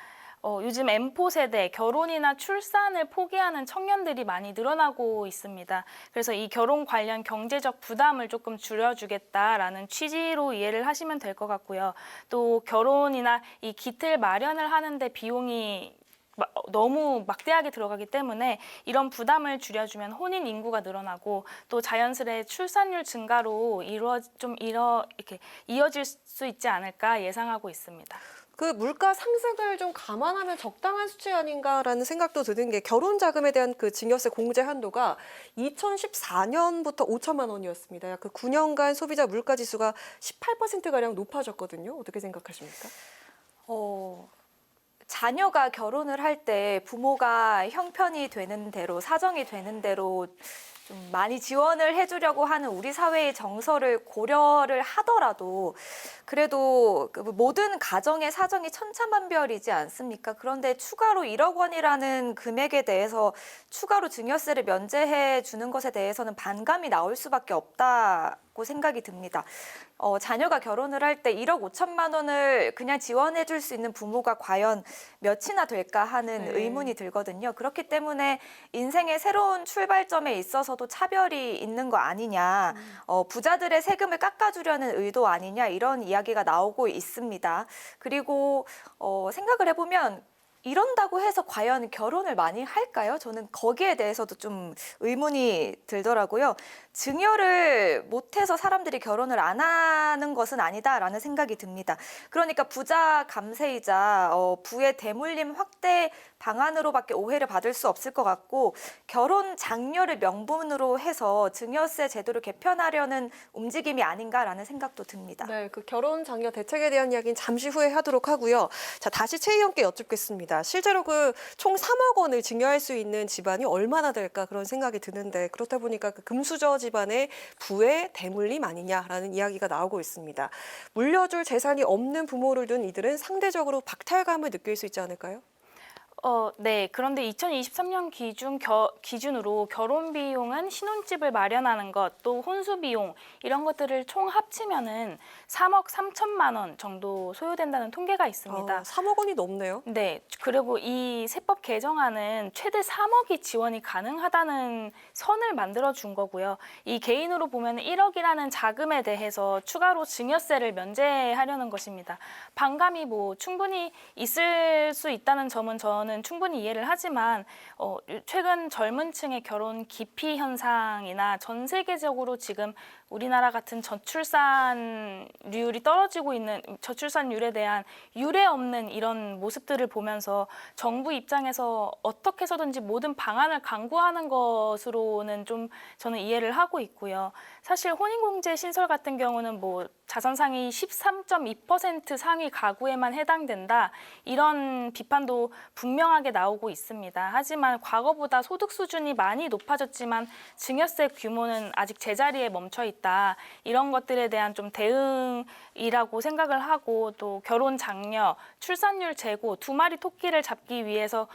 요즘 M4 세대 결혼이나 출산을 포기하는 청년들이 많이 늘어나고 있습니다. 그래서 이 결혼 관련 경제적 부담을 조금 줄여주겠다라는 취지로 이해를 하시면 될 것 같고요. 또 결혼이나 이 기틀 마련을 하는데 비용이 너무 막대하게 들어가기 때문에 이런 부담을 줄여주면 혼인 인구가 늘어나고 또 자연스레 출산율 증가로 이렇게 이어질 수 있지 않을까 예상하고 있습니다. 그 물가 상승을 좀 감안하면 적당한 수치 아닌가라는 생각도 드는 게 결혼 자금에 대한 그 증여세 공제 한도가 2014년부터 5천만 원이었습니다. 약 그 9년간 소비자 물가 지수가 18%가량 높아졌거든요. 어떻게 생각하십니까? 자녀가 결혼을 할 때 부모가 형편이 되는 대로 사정이 되는 대로 좀 많이 지원을 해주려고 하는 우리 사회의 정서를 고려를 하더라도 그래도 그 모든 가정의 사정이 천차만별이지 않습니까? 그런데 추가로 1억 원이라는 금액에 대해서 추가로 증여세를 면제해 주는 것에 대해서는 반감이 나올 수밖에 없다고 생각이 듭니다. 자녀가 결혼을 할 때 1억 5천만 원을 그냥 지원해 줄 수 있는 부모가 과연 몇이나 될까 하는 의문이 들거든요. 그렇기 때문에 인생의 새로운 출발점에 있어서도 차별이 있는 거 아니냐, 부자들의 세금을 깎아주려는 의도 아니냐 이런 이야기가 나오고 있습니다. 그리고 생각을 해보면 이런다고 해서 과연 결혼을 많이 할까요? 저는 거기에 대해서도 좀 의문이 들더라고요. 증여를 못해서 사람들이 결혼을 안 하는 것은 아니다라는 생각이 듭니다. 그러니까 부자 감세이자 부의 대물림 확대 방안으로밖에 오해를 받을 수 없을 것 같고 결혼 장려를 명분으로 해서 증여세 제도를 개편하려는 움직임이 아닌가라는 생각도 듭니다. 네, 그 결혼 장려 대책에 대한 이야기는 잠시 후에 하도록 하고요. 자, 다시 최 의원께 여쭙겠습니다. 실제로 그 총 3억 원을 증여할 수 있는 집안이 얼마나 될까 그런 생각이 드는데 그렇다 보니까 그 금수저 집안의 부의 대물림 아니냐라는 이야기가 나오고 있습니다. 물려줄 재산이 없는 부모를 둔 이들은 상대적으로 박탈감을 느낄 수 있지 않을까요? 네. 그런데 2023년 기준으로 결혼 비용은 신혼집을 마련하는 것, 또 혼수 비용 이런 것들을 총 합치면은 3억 3천만 원 정도 소요된다는 통계가 있습니다. 3억 원이 넘네요. 네. 그리고 이 세법 개정안은 최대 3억이 지원이 가능하다는 선을 만들어 준 거고요. 이 개인으로 보면 1억이라는 자금에 대해서 추가로 증여세를 면제하려는 것입니다. 반감이 충분히 있을 수 있다는 점은 저는 충분히 이해를 하지만 최근 젊은 층의 결혼 기피 현상이나 전 세계적으로 지금 우리나라 같은 저출산율이 떨어지고 있는 저출산율에 대한 유례 없는 이런 모습들을 보면서 정부 입장에서 어떻게 해서든지 모든 방안을 강구하는 것으로는 좀 저는 이해를 하고 있고요. 사실 혼인공제 신설 같은 경우는 자산 상위 13.2% 상위 가구에만 해당된다 이런 비판도 분명하게 나오고 있습니다. 하지만 과거보다 소득 수준이 많이 높아졌지만 증여세 규모는 아직 제자리에 멈춰 있다. 이런 것들에 대한 좀 대응이라고 생각을 하고 또 결혼 장려, 출산율 제고 두 마리 토끼를 잡기 위해서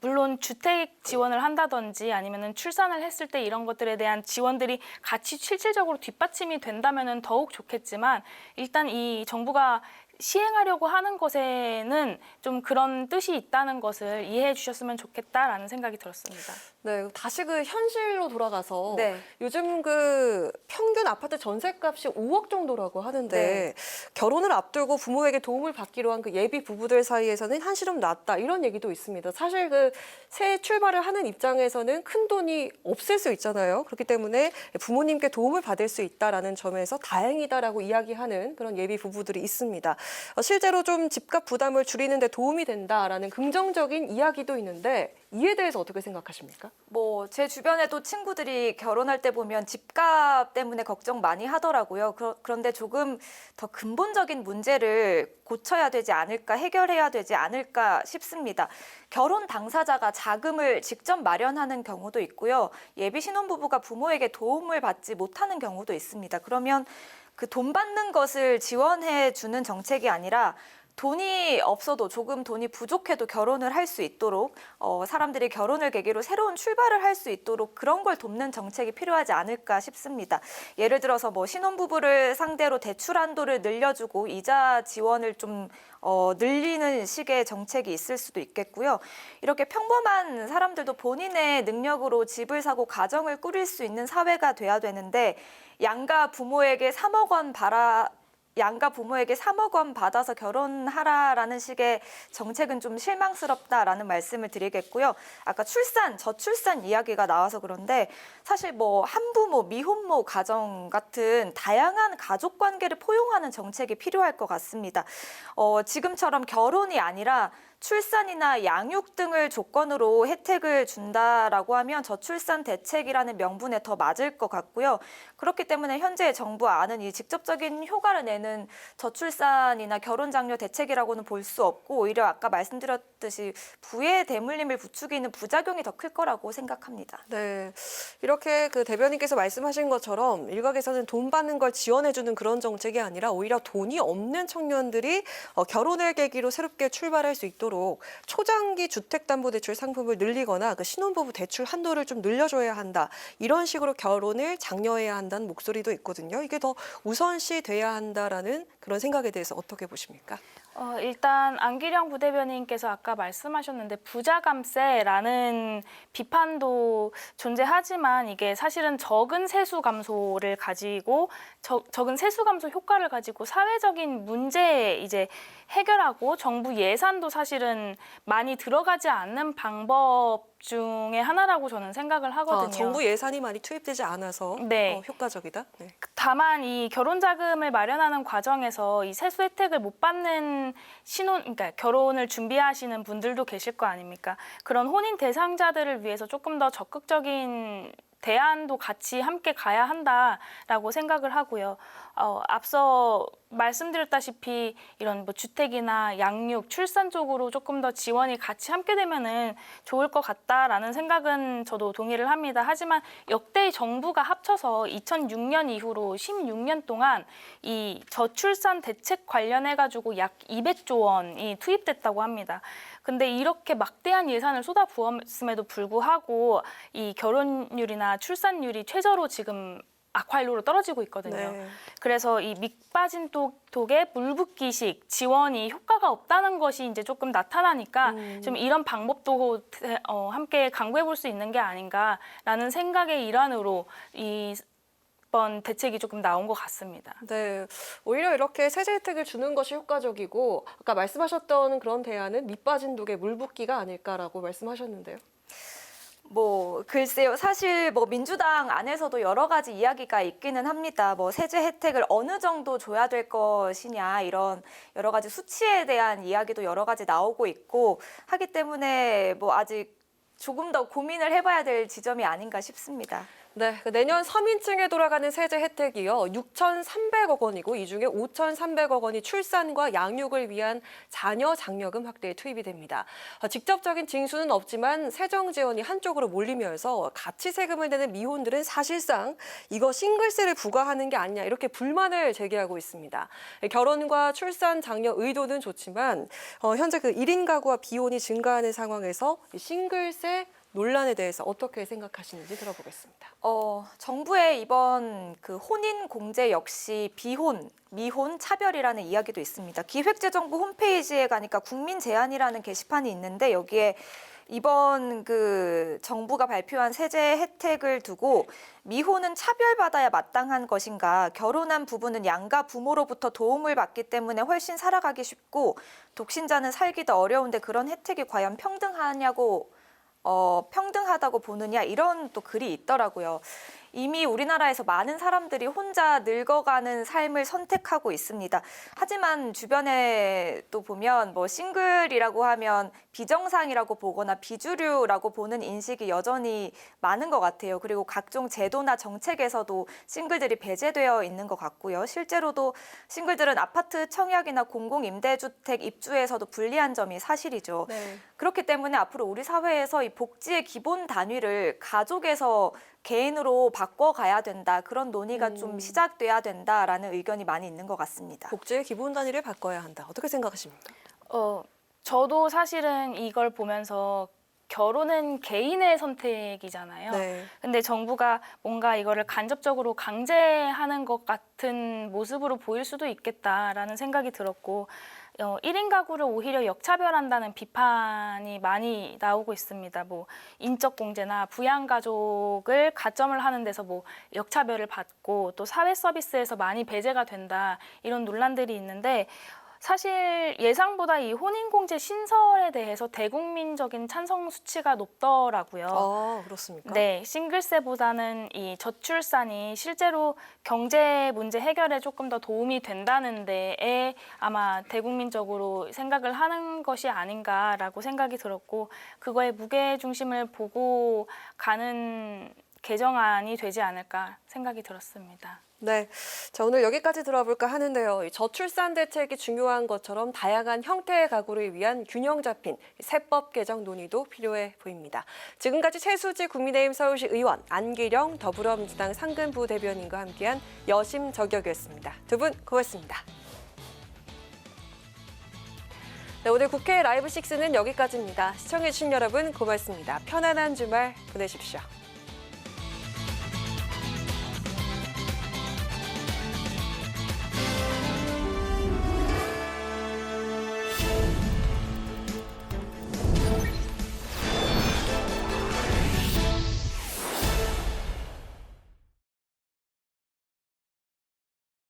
물론 주택 지원을 한다든지 아니면은 출산을 했을 때 이런 것들에 대한 지원들이 같이 실질적으로 뒷받침이 된다면은 더욱 좋겠지만 일단 이 정부가 시행하려고 하는 것에는 좀 그런 뜻이 있다는 것을 이해해 주셨으면 좋겠다라는 생각이 들었습니다. 네, 다시 현실로 돌아가서 네. 요즘 평균 아파트 전셋값이 5억 정도라고 하는데 결혼을 앞두고 부모에게 도움을 받기로 한 예비 부부들 사이에서는 한시름 났다 이런 얘기도 있습니다. 사실 새 출발을 하는 입장에서는 큰 돈이 없을 수 있잖아요. 그렇기 때문에 부모님께 도움을 받을 수 있다라는 점에서 다행이다라고 이야기하는 그런 예비 부부들이 있습니다. 실제로 좀 집값 부담을 줄이는 데 도움이 된다라는 긍정적인 이야기도 있는데 이에 대해서 어떻게 생각하십니까? 제 주변에도 친구들이 결혼할 때 보면 집값 때문에 걱정 많이 하더라고요. 그런데 조금 더 근본적인 문제를 고쳐야 되지 않을까, 해결해야 되지 않을까 싶습니다. 결혼 당사자가 자금을 직접 마련하는 경우도 있고요. 예비 신혼부부가 부모에게 도움을 받지 못하는 경우도 있습니다. 그러면 돈 받는 것을 지원해 주는 정책이 아니라 돈이 없어도 조금 돈이 부족해도 결혼을 할 수 있도록 사람들이 결혼을 계기로 새로운 출발을 할 수 있도록 그런 걸 돕는 정책이 필요하지 않을까 싶습니다. 예를 들어서 신혼부부를 상대로 대출 한도를 늘려주고 이자 지원을 좀 늘리는 식의 정책이 있을 수도 있겠고요. 이렇게 평범한 사람들도 본인의 능력으로 집을 사고 가정을 꾸릴 수 있는 사회가 돼야 되는데 양가 부모에게 3억 원 받아서 결혼하라라는 식의 정책은 좀 실망스럽다라는 말씀을 드리겠고요. 아까 저출산 이야기가 나와서 그런데 사실 한부모, 미혼모 가정 같은 다양한 가족 관계를 포용하는 정책이 필요할 것 같습니다. 지금처럼 결혼이 아니라 출산이나 양육 등을 조건으로 혜택을 준다라고 하면 저출산 대책이라는 명분에 더 맞을 것 같고요. 그렇기 때문에 현재 정부 안은 이 직접적인 효과를 내는 저출산이나 결혼 장려 대책이라고는 볼 수 없고 오히려 아까 말씀드렸듯이 부의 대물림을 부추기는 부작용이 더 클 거라고 생각합니다. 네, 이렇게 대변인께서 말씀하신 것처럼 일각에서는 돈 받는 걸 지원해주는 그런 정책이 아니라 오히려 돈이 없는 청년들이 결혼을 계기로 새롭게 출발할 수 있도록 초장기 주택담보대출 상품을 늘리거나 신혼부부 대출 한도를 좀 늘려줘야 한다. 이런 식으로 결혼을 장려해야 한다는 목소리도 있거든요. 이게 더 우선시 돼야 한다라는 그런 생각에 대해서 어떻게 보십니까? 일단 안기령 부대변인께서 아까 말씀하셨는데 부자감세라는 비판도 존재하지만 이게 사실은 적은 세수 감소를 가지고 적은 세수 감소 효과를 가지고 사회적인 문제 해결하고 정부 예산도 사실은 많이 들어가지 않는 방법 중에 하나라고 저는 생각을 하거든요. 정부 예산이 많이 투입되지 않아서 효과적이다. 네. 다만 이 결혼 자금을 마련하는 과정에서 이 세수 혜택을 못 받는 그러니까 결혼을 준비하시는 분들도 계실 거 아닙니까? 그런 혼인 대상자들을 위해서 조금 더 적극적인 대안도 같이 함께 가야 한다라고 생각을 하고요. 앞서 말씀드렸다시피 이런 뭐 주택이나 양육, 출산 쪽으로 조금 더 지원이 같이 함께 되면은 좋을 것 같다라는 생각은 저도 동의를 합니다. 하지만 역대 정부가 합쳐서 2006년 이후로 16년 동안 이 저출산 대책 관련해 가지고 약 200조 원이 투입됐다고 합니다. 근데 이렇게 막대한 예산을 쏟아부었음에도 불구하고 이 결혼율이나 출산율이 최저로 지금 악화율로 떨어지고 있거든요. 네. 그래서 이 밑빠진 독에 물 붓기식 지원이 효과가 없다는 것이 이제 조금 나타나니까 좀 이런 방법도 함께 강구해 볼 수 있는 게 아닌가라는 생각의 일환으로 이번 대책이 조금 나온 것 같습니다. 네, 오히려 이렇게 세제 혜택을 주는 것이 효과적이고 아까 말씀하셨던 그런 대안은 밑빠진 독에 물 붓기가 아닐까라고 말씀하셨는데요. 뭐 글쎄요. 사실 뭐 민주당 안에서도 여러 가지 이야기가 있기는 합니다. 뭐 세제 혜택을 어느 정도 줘야 될 것이냐 이런 여러 가지 수치에 대한 이야기도 여러 가지 나오고 있고 하기 때문에 뭐 아직 조금 더 고민을 해봐야 될 지점이 아닌가 싶습니다. 네, 내년 서민층에 돌아가는 세제 혜택이요. 6,300억 원이고 이 중에 5,300억 원이 출산과 양육을 위한 자녀 장려금 확대에 투입이 됩니다. 직접적인 징수는 없지만 세정 지원이 한쪽으로 몰리면서 같이 세금을 내는 미혼들은 사실상 이거 싱글세를 부과하는 게 아니냐 이렇게 불만을 제기하고 있습니다. 결혼과 출산 장려 의도는 좋지만 현재 그 1인 가구와 비혼이 증가하는 상황에서 싱글세 논란에 대해서 어떻게 생각하시는지 들어보겠습니다. 정부의 이번 그 혼인 공제 역시 비혼, 미혼 차별이라는 이야기도 있습니다. 기획재정부 홈페이지에 가니까 국민 제안이라는 게시판이 있는데 여기에 이번 그 정부가 발표한 세제 혜택을 두고 미혼은 차별받아야 마땅한 것인가, 결혼한 부부는 양가 부모로부터 도움을 받기 때문에 훨씬 살아가기 쉽고 독신자는 살기 더 어려운데 그런 혜택이 과연 평등하다고 보느냐 이런 또 글이 있더라고요. 이미 우리나라에서 많은 사람들이 혼자 늙어가는 삶을 선택하고 있습니다. 하지만 주변에 또 보면 뭐 싱글이라고 하면 비정상이라고 보거나 비주류라고 보는 인식이 여전히 많은 것 같아요. 그리고 각종 제도나 정책에서도 싱글들이 배제되어 있는 것 같고요. 실제로도 싱글들은 아파트 청약이나 공공임대주택 입주에서도 불리한 점이 사실이죠. 네. 그렇기 때문에 앞으로 우리 사회에서 이 복지의 기본 단위를 가족에서 개인으로 바꿔가야 된다. 그런 논의가 좀 시작돼야 된다라는 의견이 많이 있는 것 같습니다. 복지의 기본 단위를 바꿔야 한다. 어떻게 생각하십니까? 저도 사실은 이걸 보면서 결혼은 개인의 선택이잖아요. 네. 근데 정부가 뭔가 이거를 간접적으로 강제하는 것 같은 모습으로 보일 수도 있겠다라는 생각이 들었고 1인 가구를 오히려 역차별한다는 비판이 많이 나오고 있습니다. 뭐 인적 공제나 부양 가족을 가점을 하는 데서 뭐 역차별을 받고 또 사회 서비스에서 많이 배제가 된다 이런 논란들이 있는데 사실 예상보다 이 혼인공제 신설에 대해서 대국민적인 찬성 수치가 높더라고요. 그렇습니까? 네, 싱글세보다는 이 저출산이 실제로 경제 문제 해결에 조금 더 도움이 된다는 데에 아마 대국민적으로 생각을 하는 것이 아닌가라고 생각이 들었고 그거에 무게 중심을 보고 가는 개정안이 되지 않을까 생각이 들었습니다. 네, 자 오늘 여기까지 들어볼까 하는데요. 이 저출산 대책이 중요한 것처럼 다양한 형태의 가구를 위한 균형 잡힌 세법 개정 논의도 필요해 보입니다. 지금까지 최수지 국민의힘 서울시 의원, 안기령 더불어민주당 상근부 대변인과 함께한 여심 저격이었습니다. 두 분 고맙습니다. 네, 오늘 국회 라이브 6는 여기까지입니다. 시청해주신 여러분 고맙습니다. 편안한 주말 보내십시오.